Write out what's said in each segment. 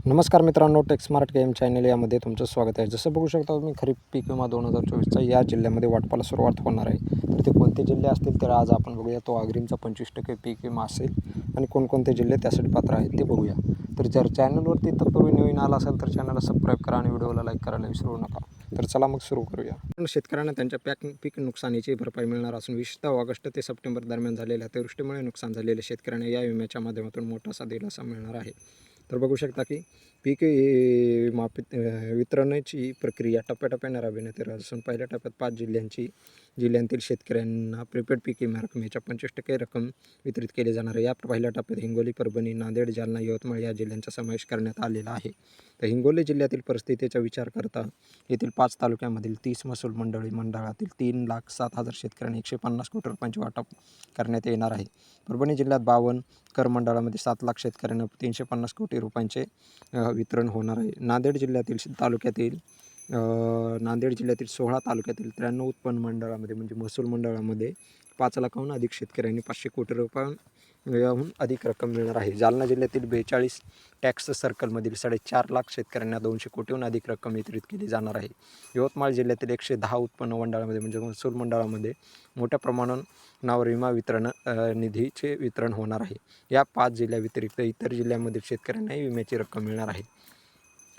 नमस्कार मित्रांनो, take smart game channel यामध्ये तुमचं स्वागत आहे. जसं बघू शकता तुम्ही, खरीप पीक विमा 2024चा या जिल्ह्यामध्ये वाटपाला सुरुवात होणार आहे. तर ते कोणते जिल्हे असतील तर आज आपण बघूया. तो अग्रिमचा 25% पीक विमा असेल आणि कोणकोणते जिल्हे त्यासाठी पात्र आहेत ते बघूया. तर जर चॅनलवरती तत्पूर्वी नवीन आला असेल तर चॅनलला सबस्क्राईब करा आणि व्हिडिओला लाईक करायला विसरू नका. तर चला मग सुरू करूया. शेतकऱ्यांना त्यांच्या पीक नुकसानीची भरपाई मिळणार असून विशेषतः ऑगस्ट ते सप्टेंबर दरम्यान झालेल्या अतिवृष्टीमुळे नुकसान झालेल्या शेतकऱ्यांना या विम्याच्या माध्यमातून मोठासा दिलासा मिळणार आहे. तर बघू शकता की पीक विमा वितरणाची प्रक्रिया टप्प्याटप्प्याने राबविण्यात येणार असून पहिल्या टप्प्यात 5 जिल्ह्यांतील शेतकऱ्यांना प्रीपेड पीक विमा रकमेच्या 25% रक्कम वितरित केली जाणार आहे. या पहिल्या टप्प्यात हिंगोली, परभणी, नांदेड, जालना, यवतमाळ या जिल्ह्यांचा समावेश करण्यात आलेला आहे. तर हिंगोली जिल्ह्यातील परिस्थितीचा विचार करता येथील 5 तालुक्यांमधील 30 महसूल मंडळातील 3,07,000 शेतकऱ्यांना 150 कोटी रुपयांचे वाटप करण्यात येणार आहे. परभणी जिल्ह्यात 52 कर मंडळामध्ये 7 लाख शेतकऱ्यांना 350 कोटी रुपयांचे वितरण होणार आहे. नांदेड जिल्ह्यातील 16 तालुक्यातील 93 उत्पन्न मंडळामध्ये म्हणजे महसूल मंडळामध्ये 5 लाखाहून अधिक शेतकऱ्यांनी 500 कोटी रुपयांहून अधिक रक्कम मिळणार आहे. जालना जिल्ह्यातील 42 टॅक्स सर्कलमधील 4.5 लाख शेतकऱ्यांना 200 कोटीहून अधिक रक्कम वितरित केली जाणार आहे. यवतमाळ जिल्ह्यातील 110 उत्पन्न मंडळामध्ये म्हणजे महसूल मंडळामध्ये मोठ्या प्रमाणावर विमा वितरण निधीचे वितरण होणार आहे. या 5 जिल्ह्याव्यतिरिक्त इतर जिल्ह्यांमधील शेतकऱ्यांनाही विम्याची रक्कम मिळणार आहे.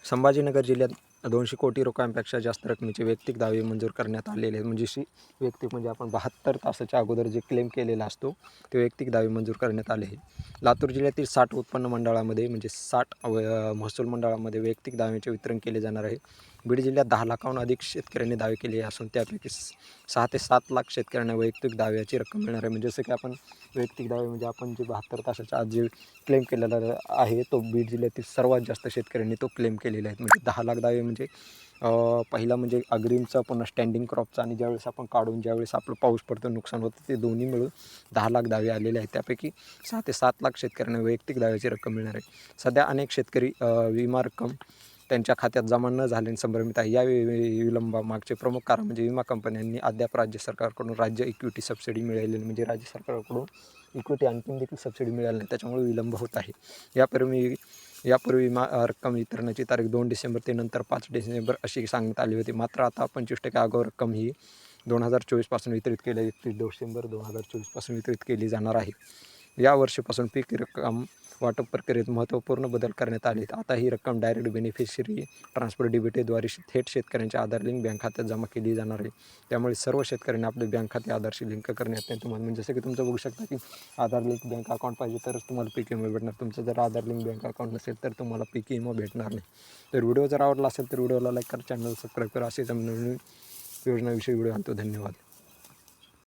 संभाजीनगर जिल्ह्यात 200 कोटी रुपयांपेक्षा जास्त रकमेचे वैयक्तिक दावे मंजूर करण्यात आलेले आहेत. म्हणजे वैयक्तिक म्हणजे आपण 72 तासाच्या अगोदर जे क्लेम केलेला असतो ते वैयक्तिक दावे मंजूर करण्यात आले आहे. लातूर जिल्ह्यातील 60 उत्पन्न मंडळामध्ये म्हणजे 60 महसूल मंडळामध्ये वैयक्तिक दाव्याचे वितरण केले जाणार आहे. बीड जिल्ह्यात 10 लाखाहून अधिक शेतकऱ्यांनी दावे केले असून त्यापैकी 6 ते 7 लाख शेतकऱ्यांना वैयक्तिक दाव्याची रक्कम मिळणार आहे. म्हणजे जसं की आपण वैयक्तिक दावे म्हणजे आपण जे 72 तासाच्या आत जे क्लेम केलेला आहे तो बीड जिल्ह्यातील सर्वात जास्त शेतकऱ्यांनी तो क्लेम केलेला आहे. म्हणजे 10 लाख दावे म्हणजे पहिला म्हणजे अग्रिमचा, पुन्हा स्टँडिंग क्रॉपचा आणि ज्यावेळेस आपण काढून ज्यावेळेस आपलं पाऊस पडतं नुकसान होतं ते दोन्ही मिळून 10 लाख दावे आलेले आहेत. त्यापैकी 6 ते 7 लाख शेतकऱ्यांना वैयक्तिक दाव्याची रक्कम मिळणार आहे. सध्या अनेक शेतकरी विमा रक्कम त्यांच्या खात्यात जमा न झाल्याने संभ्रमित आहे. या विलंबामागचे प्रमुख कारण म्हणजे विमा कंपन्यांनी अद्याप राज्य सरकारकडून राज्य इक्विटी सबसिडी मिळालेली म्हणजे राज्य सरकारकडून इक्विटी आणखीन देखील सबसिडी मिळाली नाही, त्याच्यामुळे विलंब होत आहे. यापूर्वी विमा रक्कम वितरणाची तारीख 2 डिसेंबर ते नंतर 5 डिसेंबर अशी सांगण्यात आली होती. मात्र आता 25% आगाऊ रक्कम ही 2024 वितरित केली 31 डिसेंबर 2024 वितरित केली जाणार आहे. या वर्षीपासून पीक रक्कम वाटप प्रक्रियेत महत्त्वपूर्ण बदल करण्यात आले. आता ही रक्कम डायरेक्ट बेनिफिशरी ट्रान्सफर डीबीटीद्वारे थेट शेतकऱ्यांच्या आधार लिंक बँक खात्यात जमा केली जाणार आहे. त्यामुळे सर्व शेतकऱ्यांनी आपले बँक खाते आधारशी लिंक करणे अत्यंत म्हणजे जसं की तुमचं बघू शकता की आधार लिंक बँक अकाउंट पाहिजे तरच तुम्हाला पीक विमा भेटणार. तुमचं जर आधार लिंक बँक अकाउंट नसेल तर तुम्हाला पीक विमा भेटणार नाही. तर व्हिडिओ जर आवडला असेल तर व्हिडिओला लाईक करा, चॅनल सबस्क्राईब करा. असेच नवीन योजनाविषयी व्हिडिओ आणतो. धन्यवाद.